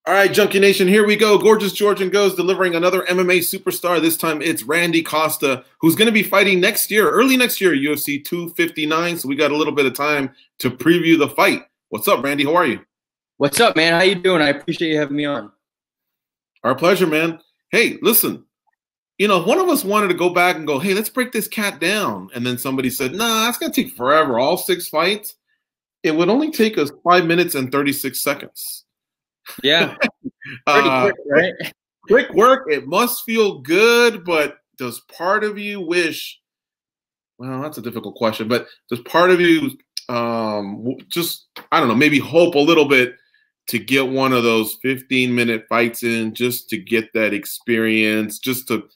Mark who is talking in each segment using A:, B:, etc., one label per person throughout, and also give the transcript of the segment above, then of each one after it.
A: All right, Junkie Nation, here we go. Gorgeous George and Goze delivering another MMA superstar. This time it's Randy Costa, who's going to be fighting next year, early next year, UFC 259. So we got a little bit of time to preview the fight. What's up, Randy? How are you?
B: What's up, man? How you doing? I appreciate you having me on.
A: Our pleasure, man. Hey, listen, one of us wanted to go back and go, hey, let's break this cat down. And then somebody said, nah, it's going to take forever. All 6 fights. It would only take us 5 minutes and 36 seconds.
B: Yeah. Pretty quick, right?
A: Quick work. It must feel good, but does part of you wish, well, that's a difficult question, but does part of you just, I don't know, maybe hope a little bit to get one of those 15-minute fights in just to get that experience, just to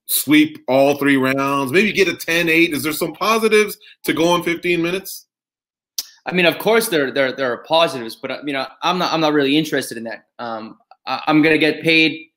A: sweep all 3 rounds, maybe get a 10-8? Is there some positives to go in 15 minutes?
B: I mean, of course there are positives, but I'm not really interested in that. I'm gonna get paid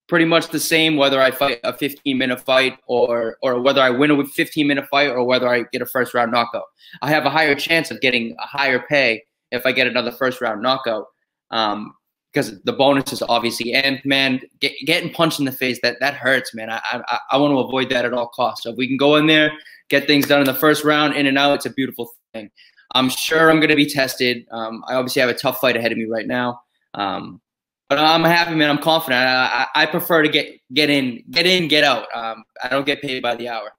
B: pretty much the same whether I fight a 15-minute fight or whether I win a 15-minute fight or whether I get a first-round knockout. I have a higher chance of getting a higher pay if I get another first-round knockout because the bonuses obviously. And man, getting punched in the face that hurts, man. I want to avoid that at all costs. So if we can go in there, get things done in the first round, in and out, it's a beautiful thing. I'm sure I'm going to be tested. I obviously have a tough fight ahead of me right now. But I'm happy, man. I'm confident. I prefer to get in, get out. I don't get paid by the hour.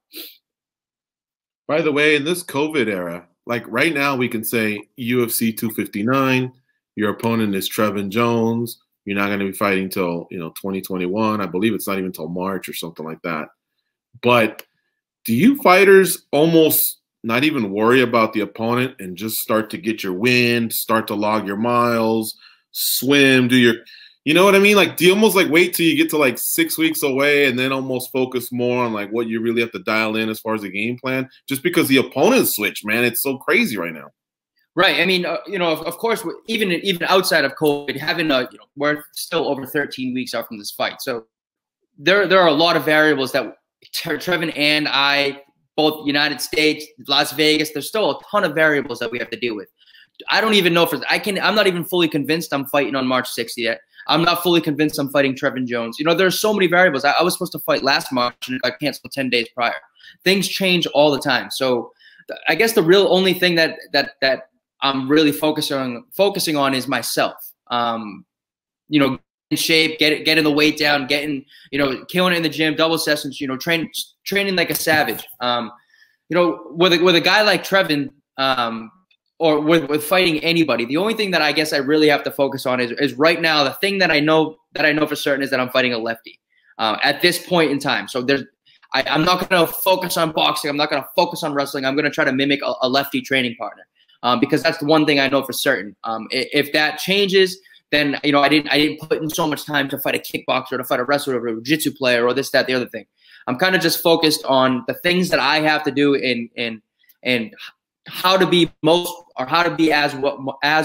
A: By the way, in this COVID era, like right now we can say UFC 259, your opponent is Trevin Jones. You're not going to be fighting till, 2021. I believe it's not even till March or something like that. But do you fighters almost not even worry about the opponent and just start to get your wind, start to log your miles, swim, do your, you know what I mean? Like, do you almost like wait till you get to like 6 weeks away and then almost focus more on like what you really have to dial in as far as the game plan? Just because the opponent switched, man, it's so crazy right now.
B: Right. I mean, of course, even outside of COVID, having we're still over 13 weeks out from this fight, so there are a lot of variables that Trevin and I, both United States, Las Vegas, there's still a ton of variables that we have to deal with. I don't even know I'm not even fully convinced I'm fighting on March 6th yet. I'm not fully convinced I'm fighting Trevin Jones. There's so many variables. I was supposed to fight last March and it got canceled 10 days prior. Things change all the time. So I guess the real only thing that I'm really focusing on is myself. In shape, getting the weight down, killing it in the gym, double sessions, training like a savage. With a guy like Trevin, or with fighting anybody, the only thing that I guess I really have to focus on is right now, the thing that I know for certain is that I'm fighting a lefty at this point in time. So I'm not going to focus on boxing. I'm not going to focus on wrestling. I'm going to try to mimic a lefty training partner because that's the one thing I know for certain. If that changes, then I didn't put in so much time to fight a kickboxer, to fight a wrestler, or a jiu-jitsu player, or this, that, the other thing. I'm kind of just focused on the things that I have to do and how to be as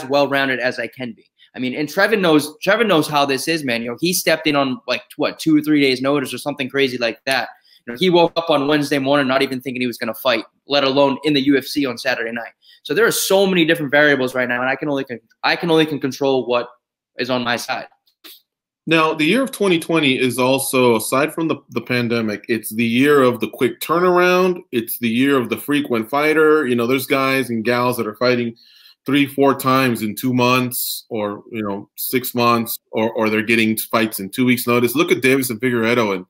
B: well-rounded as I can be. I mean, and Trevin knows how this is, man. He stepped in on like 2 or 3 days notice or something crazy like that. He woke up on Wednesday morning not even thinking he was going to fight, let alone in the UFC on Saturday night. So there are so many different variables right now, and I can only control what is on my side.
A: Now, the year of 2020 is also, aside from the pandemic, it's the year of the quick turnaround. It's the year of the frequent fighter. There's guys and gals that are fighting 3-4 times in 2 months or, 6 months, or they're getting fights in 2 weeks' notice. Look at Davison Figueiredo and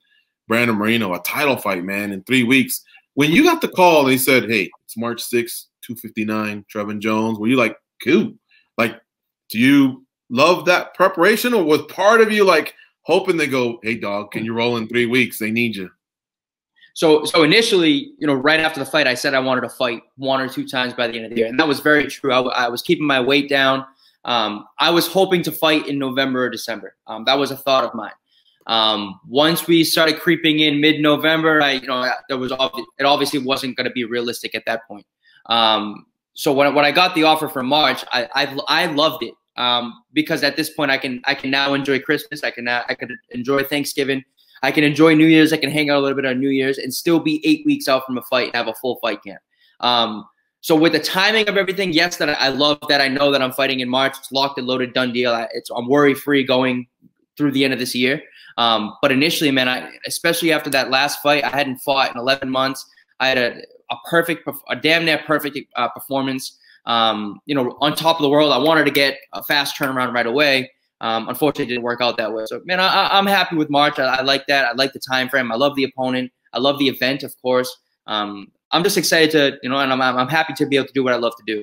A: Brandon Moreno, a title fight, man, in 3 weeks. When you got the call, they said, hey, it's March 6th, 259, Trevin Jones. Were you like, cool? Like, do you love that preparation, or was part of you like hoping they go, hey dog, can you roll in 3 weeks? They need you.
B: So initially, right after the fight, I said I wanted to fight 1 or 2 times by the end of the year. And that was very true. I was keeping my weight down. I was hoping to fight in November or December. That was a thought of mine. Once we started creeping in mid-November, it obviously wasn't going to be realistic at that point. So when I got the offer for March, I loved it. Because at this point I can now enjoy Christmas. I can enjoy Thanksgiving. I can enjoy New Year's. I can hang out a little bit on New Year's and still be 8 weeks out from a fight and have a full fight camp. So with the timing of everything, yes, that I love that. I know that I'm fighting in March. It's locked and loaded, done deal. I'm worry-free going through the end of this year. But initially, man, especially after that last fight, I hadn't fought in 11 months. I had a damn near perfect performance. On top of the world. I wanted to get a fast turnaround right away. Unfortunately, it didn't work out that way. So, man, I'm happy with March. I like that. I like the time frame. I love the opponent. I love the event, of course. I'm just excited to, and I'm happy to be able to do what I love to do.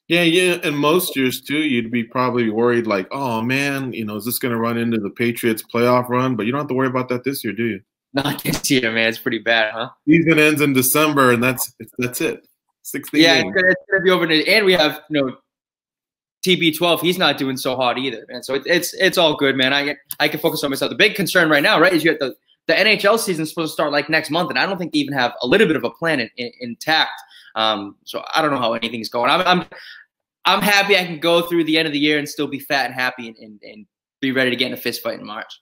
A: Yeah. And most years too, you'd be probably worried like, oh man, is this going to run into the Patriots playoff run? But you don't have to worry about that this year, do you?
B: Not this year, man. It's pretty bad, huh?
A: Season ends in December, and that's it. 16
B: yeah,
A: games.
B: it's gonna be over. And we have TB12. He's not doing so hot either, man. So it's all good, man. I can focus on myself. The big concern right now, right, is you have the NHL season is supposed to start like next month, and I don't think they even have a little bit of a plan intact. So I don't know how anything's going. I'm happy I can go through the end of the year and still be fat and happy and be ready to get in a fist fight in March.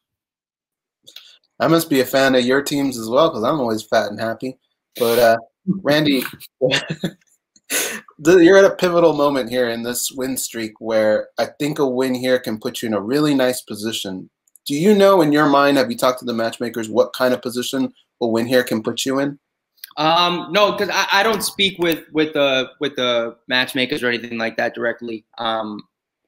C: I must be a fan of your teams as well because I'm always fat and happy. But Randy, you're at a pivotal moment here in this win streak where I think a win here can put you in a really nice position. Do you know in your mind, have you talked to the matchmakers, what kind of position a win here can put you in?
B: No, because I don't speak with the matchmakers or anything like that directly. I'm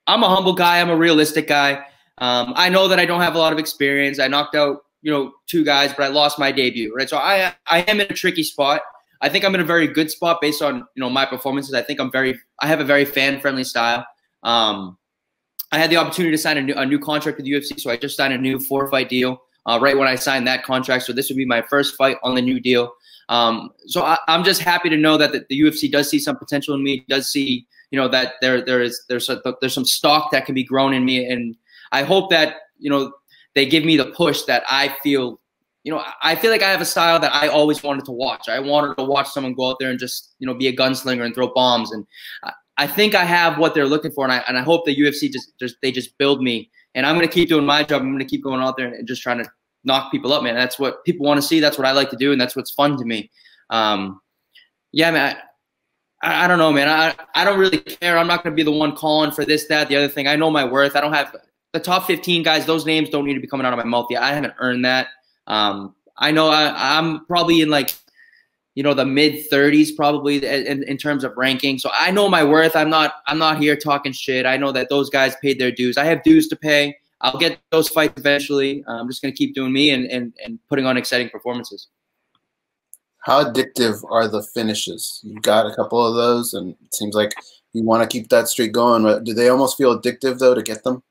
B: a humble guy. I'm a realistic guy. I know that I don't have a lot of experience. I knocked out, 2 guys, but I lost my debut, right? So I am in a tricky spot. I think I'm in a very good spot based on, my performances. I think I have a very fan-friendly style. I had the opportunity to sign a new contract with the UFC, so I just signed a new 4-fight deal right when I signed that contract. So this would be my first fight on the new deal. So I'm just happy to know that the UFC does see some potential in me, does see, that there's some stock that can be grown in me. And I hope that, they give me the push that I feel, I feel like I have a style that I always wanted to watch. I wanted to watch someone go out there and just, be a gunslinger and throw bombs. And I think I have what they're looking for. And I hope the UFC just build me, and I'm going to keep doing my job. I'm going to keep going out there and just trying to knock people up, man. That's what people want to see. That's what I like to do. And that's what's fun to me. Yeah, man, I don't know, man. I don't really care. I'm not going to be the one calling for this, that, the other thing. I know my worth. I don't have the top 15 guys. Those names don't need to be coming out of my mouth yet. I haven't earned that. I know I'm probably in like, the mid 30s probably in terms of ranking. So I know my worth. I'm not here talking shit. I know that those guys paid their dues. I have dues to pay. I'll get those fights eventually. I'm just going to keep doing me and putting on exciting performances.
C: How addictive are the finishes? You've got a couple of those, and it seems like you want to keep that streak going. Do they almost feel addictive, though, to get them?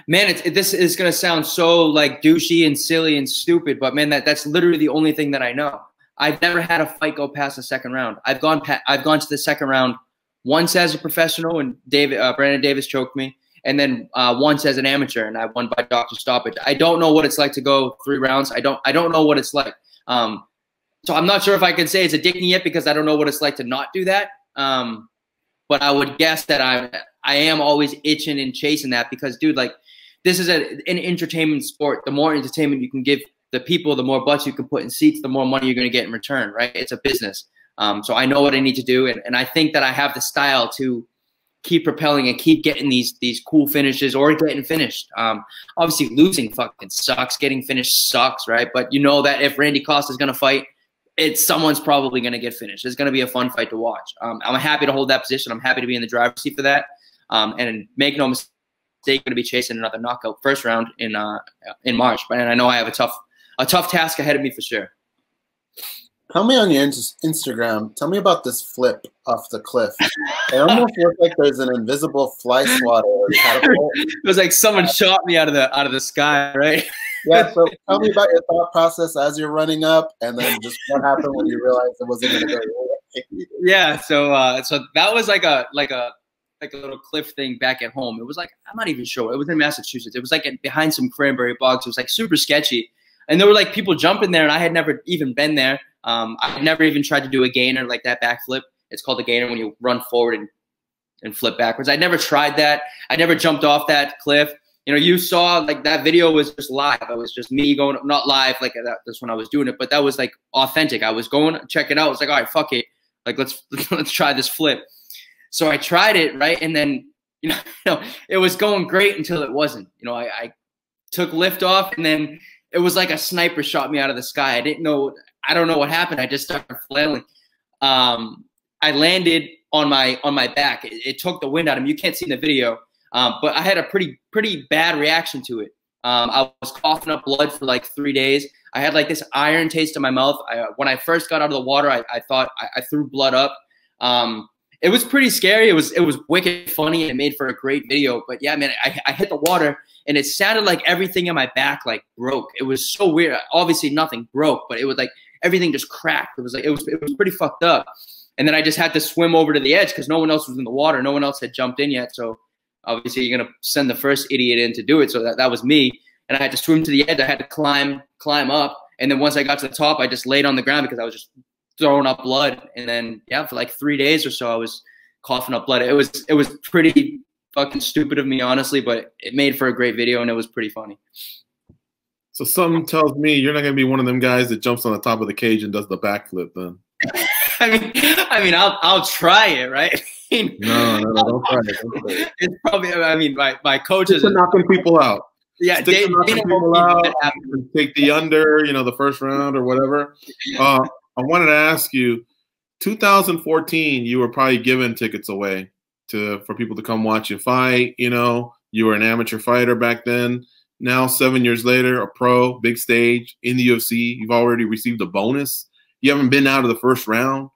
B: Man, this is going to sound so like douchey and silly and stupid, but man, that's literally the only thing that I know. I've never had a fight go past the second round. I've gone to the second round once as a professional, and Brandon Davis choked me, and then once as an amateur, and I won by doctor stoppage. I don't know what it's like to go 3 rounds. I don't know what it's like. So I'm not sure if I can say it's addicting yet because I don't know what it's like to not do that. But I would guess that I am always itching and chasing that because, dude, like this is an entertainment sport. The more entertainment you can give the people, the more butts you can put in seats, the more money you're going to get in return, right? It's a business. So I know what I need to do. And I think that I have the style to keep propelling and keep getting these cool finishes or getting finished. Obviously, losing fucking sucks. Getting finished sucks, right? But you know that if Randy Costa is going to fight, someone's probably going to get finished. It's going to be a fun fight to watch. I'm happy to hold that position. I'm happy to be in the driver's seat for that. And make no mistake, going to be chasing another knockout first round in March. But I know I have a tough task ahead of me for sure.
C: Tell me on your Instagram, tell me about this flip off the cliff. It almost looked like there's an invisible fly swatter or catapult.
B: It was like someone shot me out of the sky, right?
C: Yeah, so tell me about your thought process as you're running up, and then just what happened when you realized it wasn't going to go your way.
B: Yeah, so that was like a little cliff thing back at home. It was like, I'm not even sure. It was in Massachusetts. It was like behind some cranberry bogs. It was like super sketchy. And there were like people jumping there, and I had never even been there. I had never even tried to do a gainer like that backflip. It's called a gainer when you run forward and flip backwards. I never tried that. I never jumped off that cliff. You saw like that video was just live. It was just me going, not live like that's when I was doing it, but that was like authentic. I was going, check it out. I was like, all right, fuck it. Like, let's try this flip. So I tried it, right? And then, it was going great until it wasn't. I took lift off, and then it was like a sniper shot me out of the sky. I don't know what happened. I just started flailing. I landed on my back. It took the wind out of me. You can't see in the video, but I had a pretty bad reaction to it. I was coughing up blood for like 3 days. I had like this iron taste in my mouth. When I first got out of the water, I thought I threw blood up. It was pretty scary. It was wicked funny, and it made for a great video. But yeah, man, I hit the water, and it sounded like everything in my back like broke. It was so weird. Obviously nothing broke, but it was like everything just cracked. It was pretty fucked up. And then I just had to swim over to the edge because no one else was in the water. No one else had jumped in yet. So obviously you're gonna send the first idiot in to do it. So that was me. And I had to swim to the edge. I had to climb up. And then once I got to the top, I just laid on the ground because I was just throwing up blood. And then, yeah, for like 3 days or so, I was coughing up blood. It was pretty fucking stupid of me, honestly, but it made for a great video, and it was pretty funny.
A: So something tells me you're not going to be one of them guys that jumps on the top of the cage and does the backflip then.
B: I mean, I'll try it, right?
A: No, don't try it. Don't try it.
B: It's probably, I mean, my coaches
A: are knocking people out.
B: Yeah,
A: they people out, take the under, the first round or whatever. I wanted to ask you, 2014, you were probably giving tickets away for people to come watch you fight. You were an amateur fighter back then. Now, 7 years later, a pro, big stage in the UFC. You've already received a bonus. You haven't been out of the first round.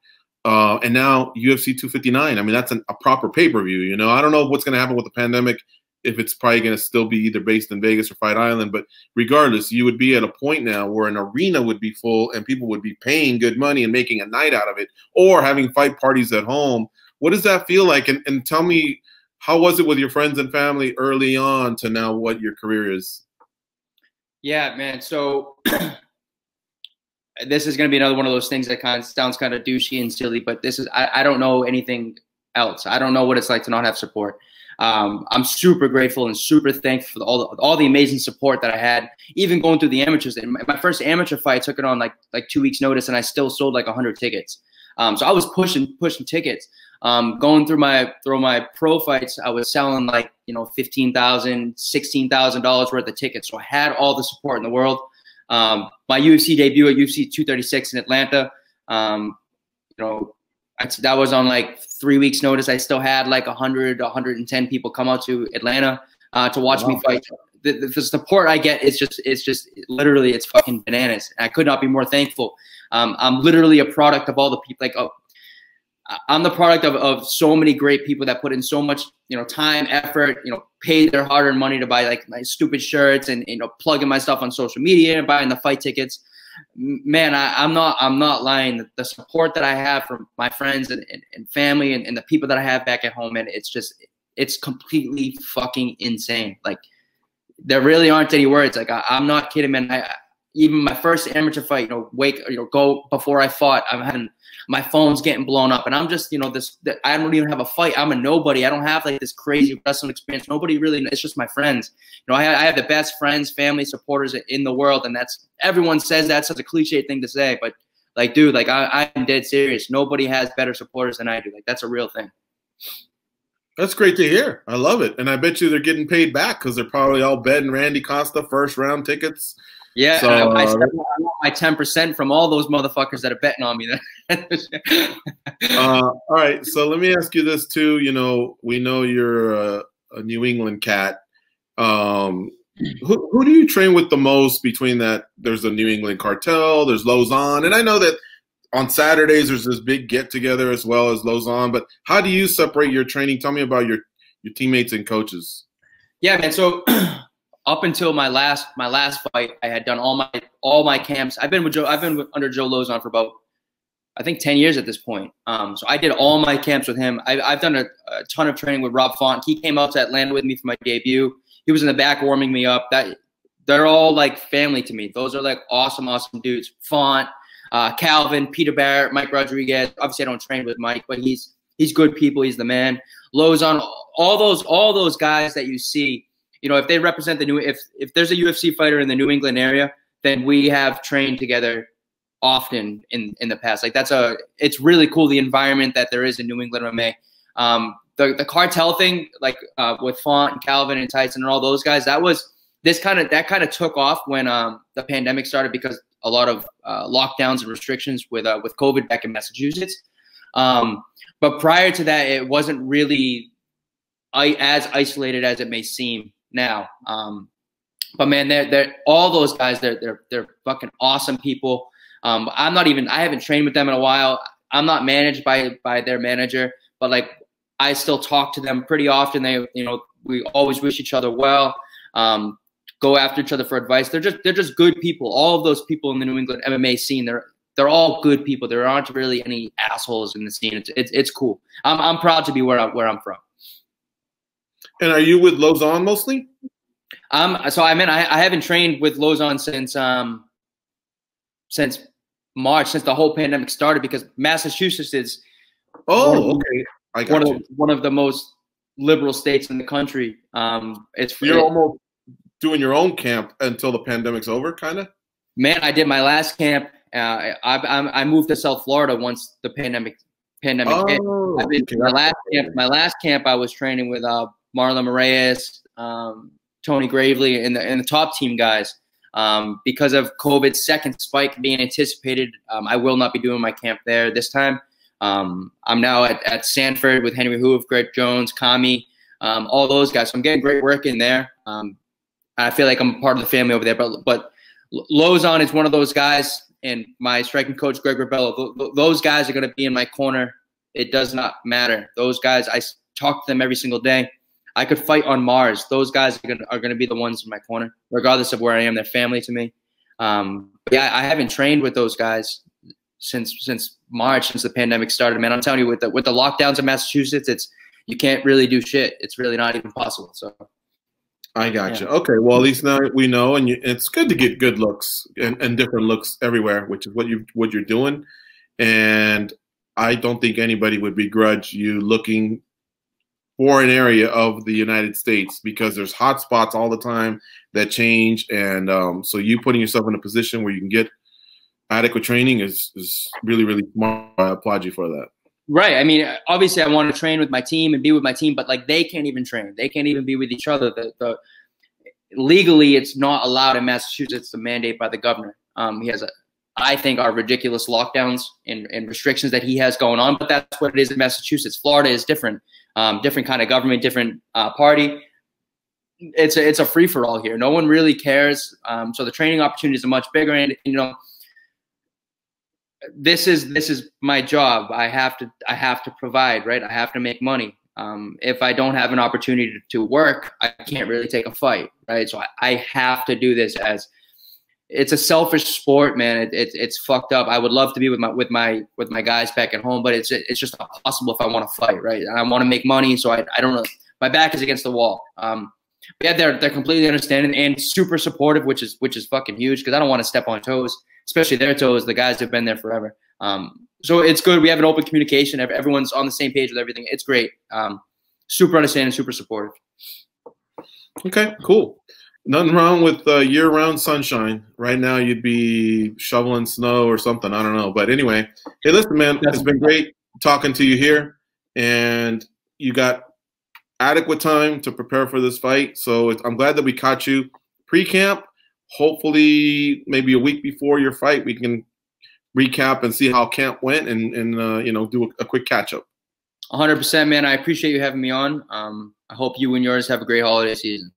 A: And now UFC 259. I mean, that's a proper pay-per-view. I don't know what's going to happen with the pandemic, if it's probably going to still be either based in Vegas or Fight Island. But regardless, you would be at a point now where an arena would be full and people would be paying good money and making a night out of it, or having fight parties at home. What does that feel like? And tell me, how was it with your friends and family early on to now what your career is? Yeah,
B: man. So this is going to be another one of those things that kind of sounds kind of douchey and silly, but this is, I don't know anything else. I don't know what it's like to not have support. I'm super grateful and super thankful for all the amazing support that I had, even going through the amateurs. In my first amateur fight, I took it on like 2 weeks notice, and I still sold like 100 tickets. So I was pushing tickets. Going through my pro fights, I was selling like, $15,000, $16,000 worth of tickets. So I had all the support in the world. My UFC debut at UFC 236 in Atlanta, that was on like 3 weeks notice. I still had like 100, 110 people come out to Atlanta to watch me fight. The support I get is just literally, it's fucking bananas. I could not be more thankful. I'm literally a product of all the people. Like, I'm the product of so many great people that put in so much, time, effort, paid their hard-earned money to buy like my stupid shirts and, plugging my stuff on social media and buying the fight tickets. Man, I'm not lying. The support that I have from my friends and family and the people that I have back at home, and it's completely fucking insane. Like, there really aren't any words. Like, I'm not kidding, man. Even my first amateur fight, go before I fought, I'm having my phone's getting blown up, and I'm just, I don't even have a fight. I'm a nobody. I don't have like this crazy wrestling experience. Nobody really. It's just my friends. I have the best friends, family, supporters in the world, and everyone says that's such a cliche thing to say, but like, dude, like I'm dead serious. Nobody has better supporters than I do. Like, that's a real thing.
A: That's great to hear. I love it, and I bet you they're getting paid back because they're probably all betting Randy Costa first round tickets.
B: Yeah, so, I want my 10% from all those motherfuckers that are betting on me.
A: All right, so let me ask you this too. We know you're a New England cat. Who do you train with the most between that? There's a New England Cartel, there's Lausanne, and I know that on Saturdays there's this big get-together as well as Lausanne, but how do you separate your training? Tell me about your teammates and coaches.
B: Yeah, man, so up until my last fight, I had done all my camps. I've been under Joe Lausanne for about, I think, 10 years at this point. So I did all my camps with him. I've done a ton of training with Rob Font. He came out to Atlanta with me for my debut. He was in the back warming me up. They're all like family to me. Those are like awesome dudes. Font, Calvin, Peter Barrett, Mike Rodriguez. Obviously, I don't train with Mike, but he's good people. He's the man. Lausanne, all those guys that you see. If they represent if there's a UFC fighter in the New England area, then we have trained together often in the past. Like it's really cool, the environment that there is in New England MMA. The cartel thing, like with Font and Calvin and Tyson and all those guys, that kind of took off when the pandemic started, because a lot of lockdowns and restrictions with COVID back in Massachusetts. But prior to that, it wasn't really as isolated as it may seem now. But man, they're all those guys. They're fucking awesome people. I haven't trained with them in a while. I'm not managed by their manager, but like I still talk to them pretty often. We always wish each other well. Go after each other for advice. They're just good people. All of those people in the New England MMA scene, they're all good people. There aren't really any assholes in the scene. It's cool. I'm proud to be where I'm from.
A: And are you with Lozon mostly?
B: So I haven't trained with Lozon since March, since the whole pandemic started, because Massachusetts is one of the most liberal states in the country.
A: You're almost doing your own camp until the pandemic's over, kind of?
B: Man, I did my last camp. I moved to South Florida once the pandemic hit. My last camp, I was training with Marlon Moraes, Tony Gravely, and the top team guys. Because of COVID's second spike being anticipated, I will not be doing my camp there this time. I'm now at Sanford with Henry Hoof, Greg Jones, Kami, all those guys. So I'm getting great work in there. I feel like I'm part of the family over there. But Lozon is one of those guys, and my striking coach, Greg Rebello, those guys are going to be in my corner. It does not matter. Those guys, I talk to them every single day. I could fight on Mars. Those guys are gonna be the ones in my corner, regardless of where I am. They're family to me. But yeah, I haven't trained with those guys since March, since the pandemic started. Man, I'm telling you, with the lockdowns in Massachusetts, you can't really do shit. It's really not even possible. So
A: I got you. Okay, well, at least now we know, and it's good to get good looks and different looks everywhere, which is what you're doing. And I don't think anybody would begrudge you looking for an area of the United States, because there's hot spots all the time that change. And so you putting yourself in a position where you can get adequate training is really, really smart. I applaud you for that.
B: Right. I mean, obviously I want to train with my team and be with my team, but like they can't even train. They can't even be with each other. Legally, it's not allowed in Massachusetts. The mandate by the governor. He has I think are ridiculous lockdowns and restrictions that he has going on, but that's what it is in Massachusetts. Florida is different. Different kind of government, different party. It's a free for all here. No one really cares. So the training opportunities are much bigger, and this is my job. I have to provide, right? I have to make money. If I don't have an opportunity to work, I can't really take a fight, right? So I have to do this. As it's a selfish sport, man. It's fucked up. I would love to be with my guys back at home, but it's just not possible if I want to fight, right? And I want to make money, so I don't know. My back is against the wall. But yeah, they're completely understanding and super supportive, which is fucking huge, because I don't want to step on toes, especially their toes. The guys have been there forever. So it's good. We have an open communication. Everyone's on the same page with everything. It's great. Super understanding, super supportive.
A: Okay, cool. Nothing wrong with year-round sunshine. Right now, you'd be shoveling snow or something. I don't know. But anyway, hey, listen, man, it's been great talking to you here. And you got adequate time to prepare for this fight. So I'm glad that we caught you pre-camp. Hopefully, maybe a week before your fight, we can recap and see how camp went and do a quick catch-up.
B: 100%, man. I appreciate you having me on. I hope you and yours have a great holiday season.